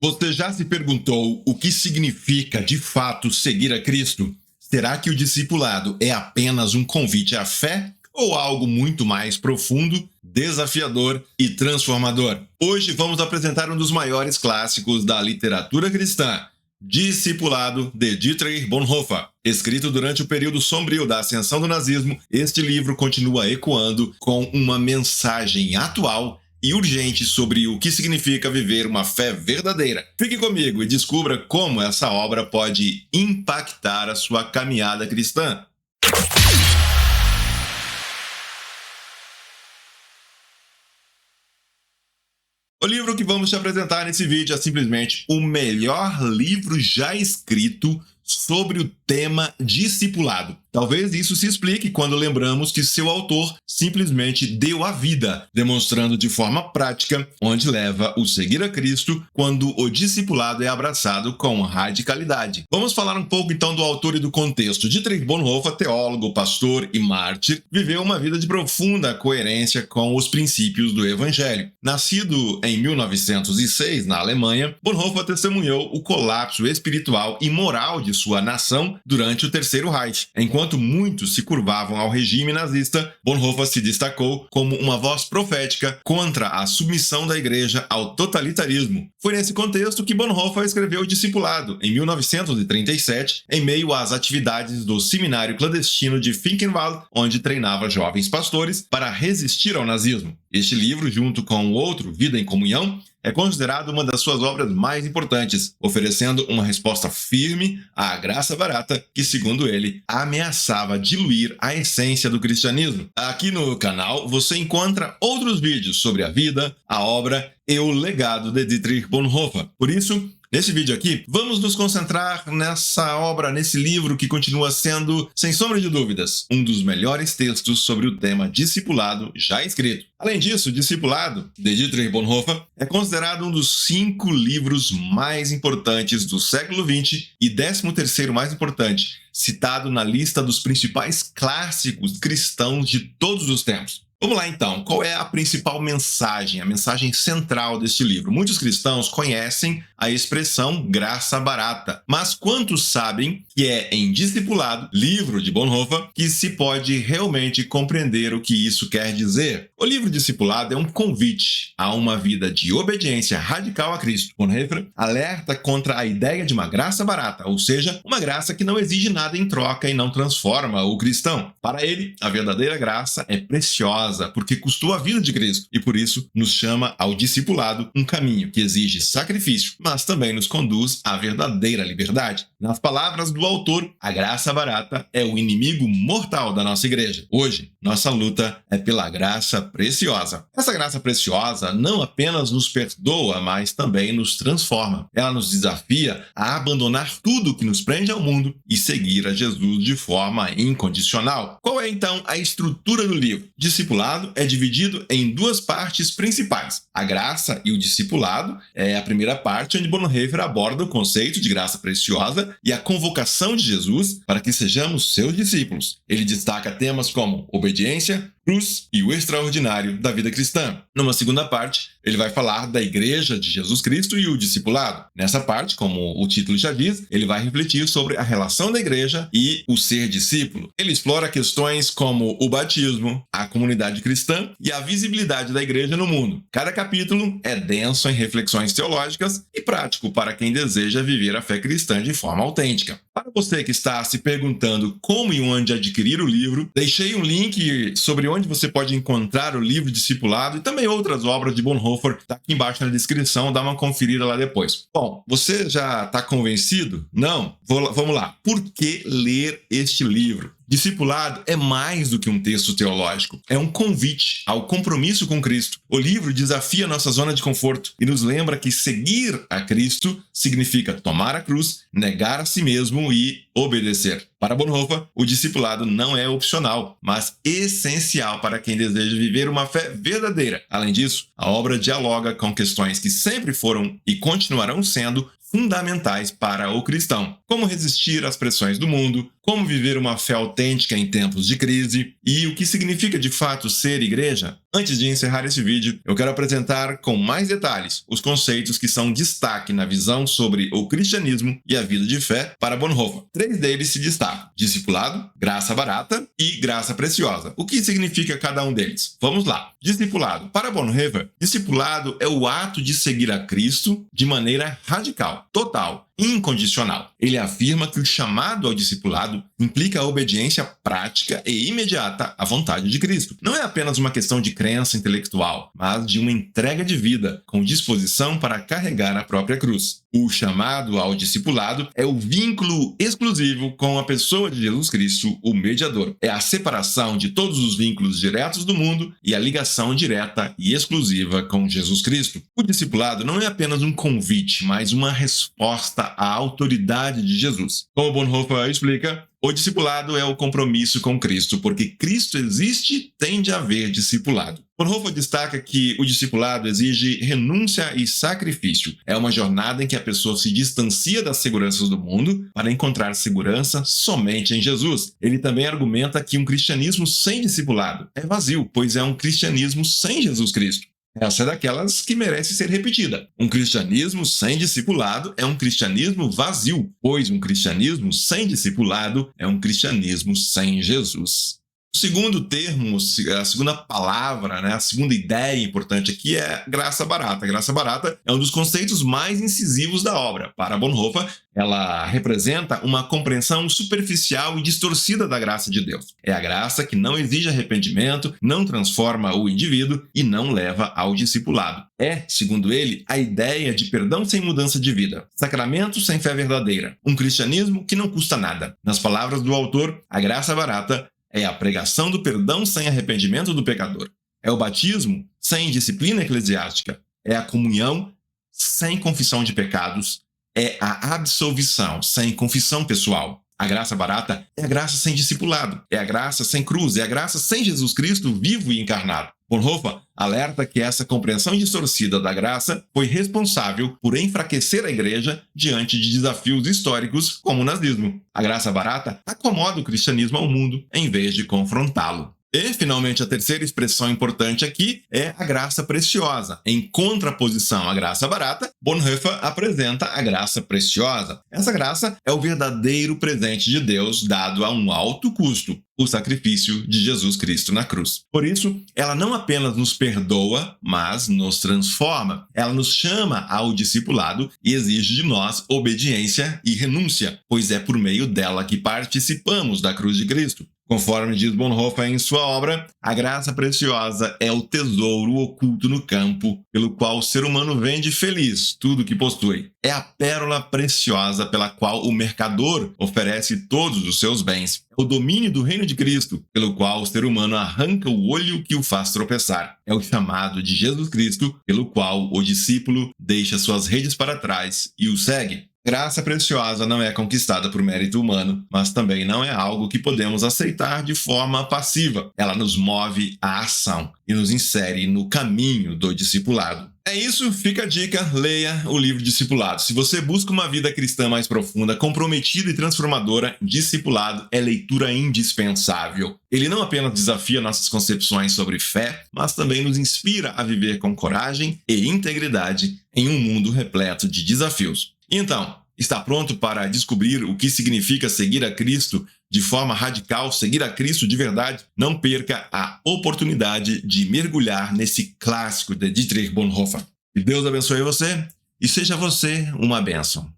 Você já se perguntou o que significa de fato seguir a Cristo? Será que o discipulado é apenas um convite à fé ou algo muito mais profundo, desafiador e transformador? Hoje vamos apresentar um dos maiores clássicos da literatura cristã, Discipulado, de Dietrich Bonhoeffer. Escrito durante o período sombrio da ascensão do nazismo, este livro continua ecoando com uma mensagem atual e urgente sobre o que significa viver uma fé verdadeira. Fique comigo e descubra como essa obra pode impactar a sua caminhada cristã. O livro que vamos te apresentar nesse vídeo é simplesmente o melhor livro já escrito sobre o tema discipulado. Talvez isso se explique quando lembramos que seu autor simplesmente deu a vida, demonstrando de forma prática onde leva o seguir a Cristo quando o discipulado é abraçado com radicalidade. Vamos falar um pouco então do autor e do contexto. Dietrich Bonhoeffer, teólogo, pastor e mártir, viveu uma vida de profunda coerência com os princípios do Evangelho. Nascido em 1906 na Alemanha, Bonhoeffer testemunhou o colapso espiritual e moral de sua nação durante o Terceiro Reich. Enquanto muitos se curvavam ao regime nazista, Bonhoeffer se destacou como uma voz profética contra a submissão da igreja ao totalitarismo. Foi nesse contexto que Bonhoeffer escreveu o Discipulado, em 1937, em meio às atividades do seminário clandestino de Finkenwald, onde treinava jovens pastores para resistir ao nazismo. Este livro, junto com o outro, Vida em Comunhão, é considerado uma das suas obras mais importantes, oferecendo uma resposta firme à graça barata que, segundo ele, ameaçava diluir a essência do cristianismo. Aqui no canal você encontra outros vídeos sobre a vida, a obra e o legado de Dietrich Bonhoeffer. Por isso, nesse vídeo aqui, vamos nos concentrar nessa obra, nesse livro que continua sendo, sem sombra de dúvidas, um dos melhores textos sobre o tema discipulado já escrito. Além disso, Discipulado, de Dietrich Bonhoeffer, é considerado um dos 5 livros mais importantes do século XX e 13º mais importante, citado na lista dos principais clássicos cristãos de todos os tempos. Vamos lá então, qual é a principal mensagem, a mensagem central deste livro? Muitos cristãos conhecem a expressão graça barata, mas quantos sabem que é em Discipulado, livro de Bonhoeffer, que se pode realmente compreender o que isso quer dizer? O livro Discipulado é um convite a uma vida de obediência radical a Cristo. Bonhoeffer alerta contra a ideia de uma graça barata, ou seja, uma graça que não exige nada em troca e não transforma o cristão. Para ele, a verdadeira graça é preciosa, porque custou a vida de Cristo e por isso nos chama ao discipulado, um caminho que exige sacrifício, mas também nos conduz à verdadeira liberdade. Nas palavras do autor, a graça barata é o inimigo mortal da nossa igreja. Hoje, nossa luta é pela graça preciosa. Essa graça preciosa não apenas nos perdoa, mas também nos transforma. Ela nos desafia a abandonar tudo que nos prende ao mundo e seguir a Jesus de forma incondicional. Qual é então a estrutura do livro? Discipulado é dividido em 2 partes principais. A graça e o discipulado é a primeira parte, onde Bonhoeffer aborda o conceito de graça preciosa e a convocação de Jesus para que sejamos seus discípulos. Ele destaca temas como obediência, cruz e o extraordinário da vida cristã. Numa segunda parte, ele vai falar da Igreja de Jesus Cristo e o discipulado. Nessa parte, como o título já diz, ele vai refletir sobre a relação da igreja e o ser discípulo. Ele explora questões como o batismo, a comunidade cristã e a visibilidade da igreja no mundo. Cada capítulo é denso em reflexões teológicas e prático para quem deseja viver a fé cristã de forma autêntica. Para você que está se perguntando como e onde adquirir o livro, deixei um link sobre onde você pode encontrar o livro Discipulado e também outras obras de Bonhoeffer, está aqui embaixo na descrição, dá uma conferida lá depois. Bom, você já está convencido? Não? Vamos lá. Por que ler este livro? Discipulado é mais do que um texto teológico, é um convite ao compromisso com Cristo. O livro desafia nossa zona de conforto e nos lembra que seguir a Cristo significa tomar a cruz, negar a si mesmo e obedecer. Para Bonhoeffer, o discipulado não é opcional, mas essencial para quem deseja viver uma fé verdadeira. Além disso, a obra dialoga com questões que sempre foram e continuarão sendo fundamentais para o cristão. Como resistir às pressões do mundo, como viver uma fé autêntica em tempos de crise e o que significa de fato ser igreja. Antes de encerrar esse vídeo, eu quero apresentar com mais detalhes os conceitos que são destaque na visão sobre o cristianismo e a vida de fé para Bonhoeffer. 3 deles se destacam: discipulado, graça barata e graça preciosa. O que significa cada um deles? Vamos lá. Discipulado. Para Bonhoeffer, discipulado é o ato de seguir a Cristo de maneira radical, total, incondicional. Ele afirma que o chamado ao discipulado implica a obediência prática e imediata à vontade de Cristo. Não é apenas uma questão de crença intelectual, mas de uma entrega de vida, com disposição para carregar a própria cruz. O chamado ao discipulado é o vínculo exclusivo com a pessoa de Jesus Cristo, o mediador. É a separação de todos os vínculos diretos do mundo e a ligação direta e exclusiva com Jesus Cristo. O discipulado não é apenas um convite, mas uma resposta à autoridade de Jesus. Como Bonhoeffer explica, o discipulado é o compromisso com Cristo, porque Cristo existe, tem de haver discipulado. Bonhoeffer destaca que o discipulado exige renúncia e sacrifício. É uma jornada em que a pessoa se distancia das seguranças do mundo para encontrar segurança somente em Jesus. Ele também argumenta que um cristianismo sem discipulado é vazio, pois é um cristianismo sem Jesus Cristo. Essa é daquelas que merece ser repetida. Um cristianismo sem discipulado é um cristianismo vazio, pois um cristianismo sem discipulado é um cristianismo sem Jesus. O segundo termo, a segunda palavra, a segunda ideia importante aqui é graça barata. A graça barata é um dos conceitos mais incisivos da obra. Para Bonhoeffer, ela representa uma compreensão superficial e distorcida da graça de Deus. É a graça que não exige arrependimento, não transforma o indivíduo e não leva ao discipulado. É, segundo ele, a ideia de perdão sem mudança de vida, sacramento sem fé verdadeira, um cristianismo que não custa nada. Nas palavras do autor, a graça barata é a pregação do perdão sem arrependimento do pecador. É o batismo sem disciplina eclesiástica. É a comunhão sem confissão de pecados. É a absolvição sem confissão pessoal. A graça barata é a graça sem discipulado. É a graça sem cruz. É a graça sem Jesus Cristo vivo e encarnado. Bonhoeffer alerta que essa compreensão distorcida da graça foi responsável por enfraquecer a igreja diante de desafios históricos como o nazismo. A graça barata acomoda o cristianismo ao mundo em vez de confrontá-lo. E, finalmente, a terceira expressão importante aqui é a graça preciosa. Em contraposição à graça barata, Bonhoeffer apresenta a graça preciosa. Essa graça é o verdadeiro presente de Deus dado a um alto custo, o sacrifício de Jesus Cristo na cruz. Por isso, ela não apenas nos perdoa, mas nos transforma. Ela nos chama ao discipulado e exige de nós obediência e renúncia, pois é por meio dela que participamos da cruz de Cristo. Conforme diz Bonhoeffer em sua obra, a graça preciosa é o tesouro oculto no campo, pelo qual o ser humano vende feliz tudo o que possui. É a pérola preciosa pela qual o mercador oferece todos os seus bens. É o domínio do reino de Cristo, pelo qual o ser humano arranca o olho que o faz tropeçar. É o chamado de Jesus Cristo, pelo qual o discípulo deixa suas redes para trás e o segue. Graça preciosa não é conquistada por mérito humano, mas também não é algo que podemos aceitar de forma passiva. Ela nos move à ação e nos insere no caminho do discipulado. É isso, fica a dica, leia o livro Discipulado. Se você busca uma vida cristã mais profunda, comprometida e transformadora, Discipulado é leitura indispensável. Ele não apenas desafia nossas concepções sobre fé, mas também nos inspira a viver com coragem e integridade em um mundo repleto de desafios. Então, está pronto para descobrir o que significa seguir a Cristo de forma radical, seguir a Cristo de verdade? Não perca a oportunidade de mergulhar nesse clássico de Dietrich Bonhoeffer. Que Deus abençoe você e seja você uma bênção.